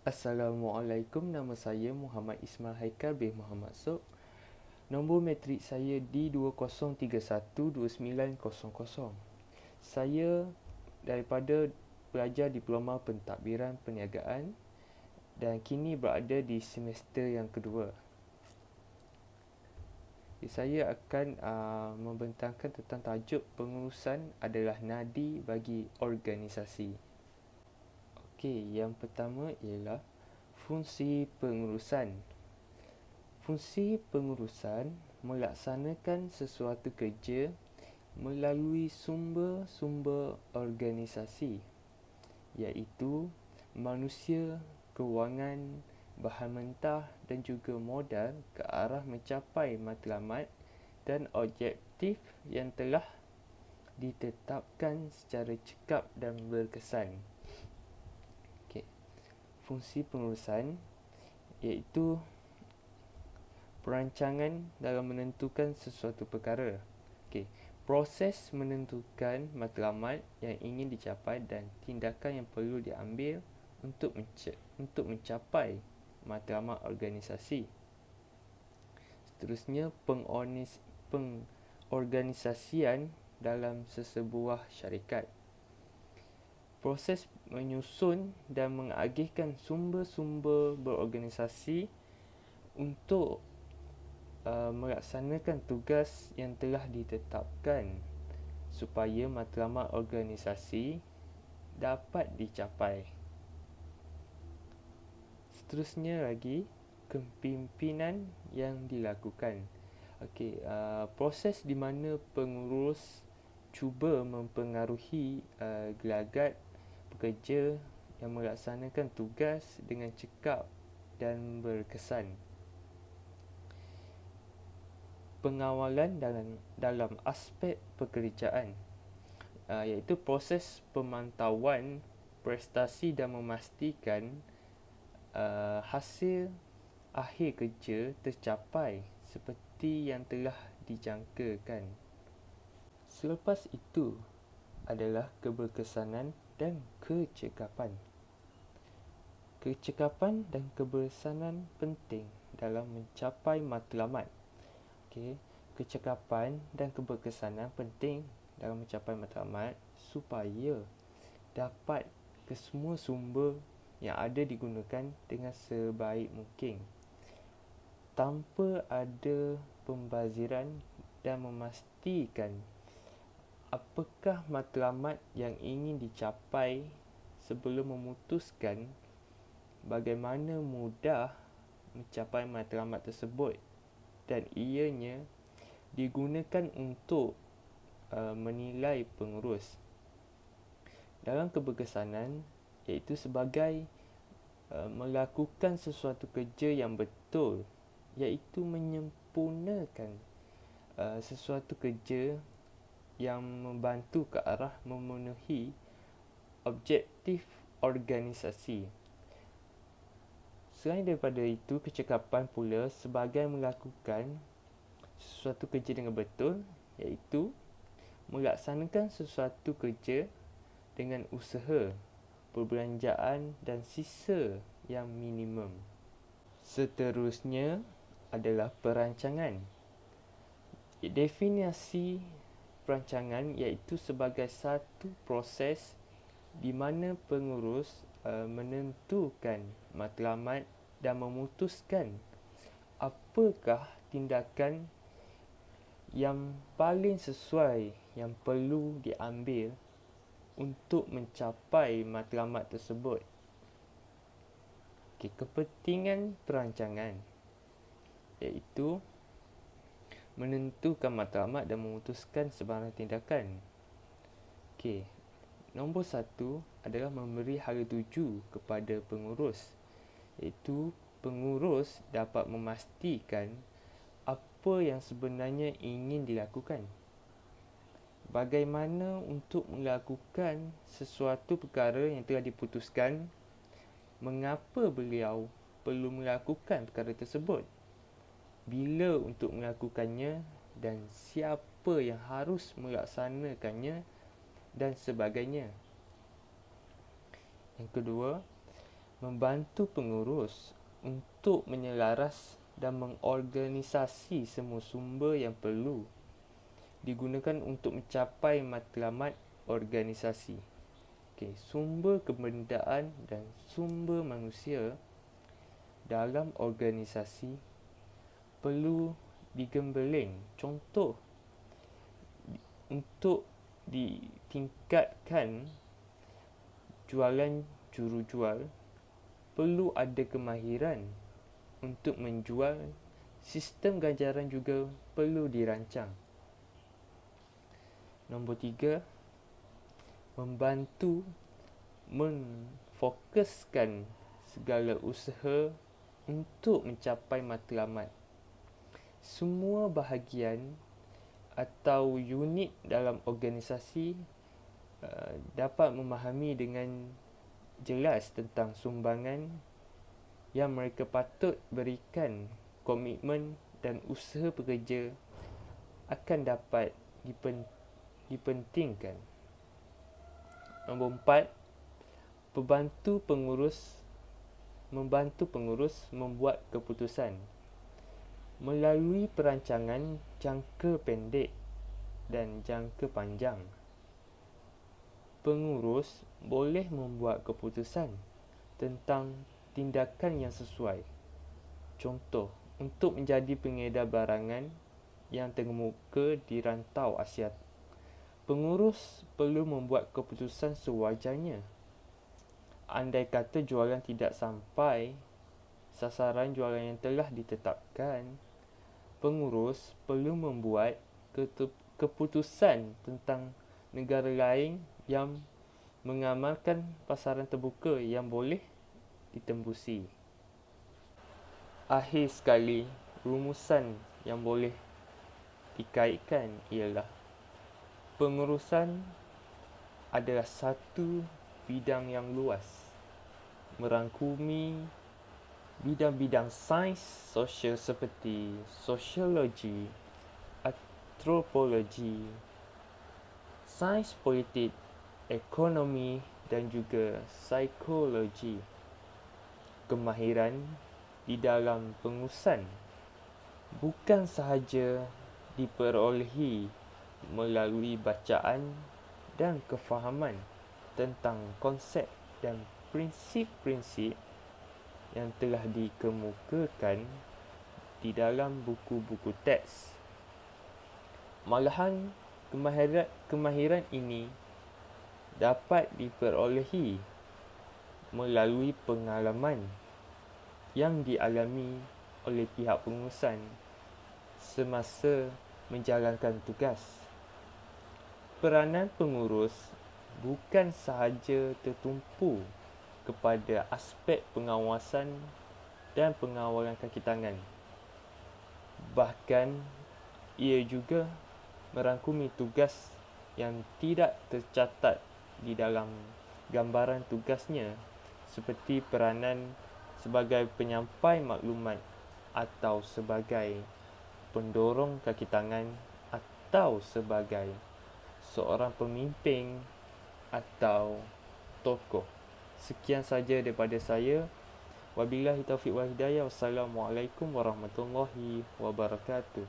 Assalamualaikum, nama saya Muhammad Ismail Haikal bin Muhammad Sok. Nombor matrik saya D20312900. Saya daripada pelajar Diploma Pentadbiran Perniagaan dan kini berada di semester yang kedua. Saya akan membentangkan tentang tajuk pengurusan adalah nadi bagi organisasi. Okey, yang pertama ialah fungsi pengurusan. Fungsi pengurusan melaksanakan sesuatu kerja melalui sumber-sumber organisasi, iaitu manusia, kewangan, bahan mentah dan juga modal ke arah mencapai matlamat dan objektif yang telah ditetapkan secara cekap dan berkesan. Okay. Fungsi pengurusan iaitu perancangan dalam menentukan sesuatu perkara. Okay. Proses menentukan matlamat yang ingin dicapai dan tindakan yang perlu diambil untuk mencapai matlamat organisasi. Seterusnya, pengorganisasian dalam sesebuah syarikat. Proses menyusun dan mengagihkan sumber-sumber berorganisasi untuk melaksanakan tugas yang telah ditetapkan supaya matlamat organisasi dapat dicapai. Seterusnya lagi, kepimpinan yang dilakukan. Proses di mana pengurus cuba mempengaruhi gelagat pekerja yang melaksanakan tugas dengan cekap dan berkesan. Pengawalan dalam aspek pekerjaan, iaitu proses pemantauan prestasi dan memastikan hasil akhir kerja tercapai seperti yang telah dijangkakan. Selepas itu adalah keberkesanan dan kecekapan. Kecekapan dan keberkesanan penting dalam mencapai matlamat. Kecekapan dan keberkesanan penting dalam mencapai matlamat supaya dapat kesemua sumber yang ada digunakan dengan sebaik mungkin tanpa ada pembaziran dan memastikan apakah matlamat yang ingin dicapai sebelum memutuskan bagaimana mudah mencapai matlamat tersebut dan ianya digunakan untuk menilai pengurus. Dalam keberkesanan, iaitu sebagai melakukan sesuatu kerja yang betul, iaitu menyempurnakan sesuatu kerja yang membantu ke arah memenuhi objektif organisasi. Selain daripada itu, kecekapan pula sebagai melakukan sesuatu kerja dengan betul, iaitu melaksanakan sesuatu kerja dengan usaha, perbelanjaan dan sisa yang minimum. Seterusnya adalah perancangan. Definisi perancangan iaitu sebagai satu proses di mana pengurus menentukan matlamat dan memutuskan apakah tindakan yang paling sesuai yang perlu diambil untuk mencapai matlamat tersebut. Kepentingan perancangan iaitu menentukan matlamat dan memutuskan sebarang tindakan. Nombor 1 adalah memberi hala tuju kepada pengurus, iaitu pengurus dapat memastikan apa yang sebenarnya ingin dilakukan, bagaimana untuk melakukan sesuatu perkara yang telah diputuskan, mengapa beliau perlu melakukan perkara tersebut, bila untuk melakukannya dan siapa yang harus melaksanakannya dan sebagainya. Yang kedua, membantu pengurus untuk menyelaras dan mengorganisasi semua sumber yang perlu digunakan untuk mencapai matlamat organisasi. Okey, sumber kebendaan dan sumber manusia dalam organisasi perlu digembeling. Contoh, untuk ditingkatkan jualan jurujual, perlu ada kemahiran untuk menjual. Sistem ganjaran juga perlu dirancang. Nombor 3, membantu memfokuskan segala usaha untuk mencapai matlamat. Semua bahagian atau unit dalam organisasi dapat memahami dengan jelas tentang sumbangan yang mereka patut berikan. Komitmen dan usaha pekerja akan dapat dipentingkan. Nombor 4, membantu pengurus membuat keputusan melalui perancangan jangka pendek dan jangka panjang. Pengurus boleh membuat keputusan tentang tindakan yang sesuai. Contoh, untuk menjadi pengedar barangan yang terkemuka di rantau Asia, pengurus perlu membuat keputusan sewajarnya. Andai kata jualan tidak sampai sasaran jualan yang telah ditetapkan, pengurus perlu membuat keputusan tentang negara lain yang mengamalkan pasaran terbuka yang boleh ditembusi. Akhir sekali, rumusan yang boleh dikaitkan ialah pengurusan adalah satu bidang yang luas, merangkumi bidang-bidang sains sosial seperti sosiologi, antropologi, sains politik, ekonomi dan juga psikologi. Kemahiran di dalam pengurusan bukan sahaja diperolehi melalui bacaan dan kefahaman tentang konsep dan prinsip-prinsip yang telah dikemukakan di dalam buku-buku teks. Malahan, kemahiran ini dapat diperolehi melalui pengalaman yang dialami oleh pihak pengurusan semasa menjalankan tugas. Peranan pengurus bukan sahaja tertumpu kepada aspek pengawasan dan pengawalan kaki tangan. Bahkan, ia juga merangkumi tugas yang tidak tercatat di dalam gambaran tugasnya, seperti peranan sebagai penyampai maklumat atau sebagai pendorong kaki tangan atau sebagai seorang pemimpin atau tokoh. Sekian saja daripada saya. Wabillahi taufiq wal hidayah. Wassalamualaikum warahmatullahi wabarakatuh.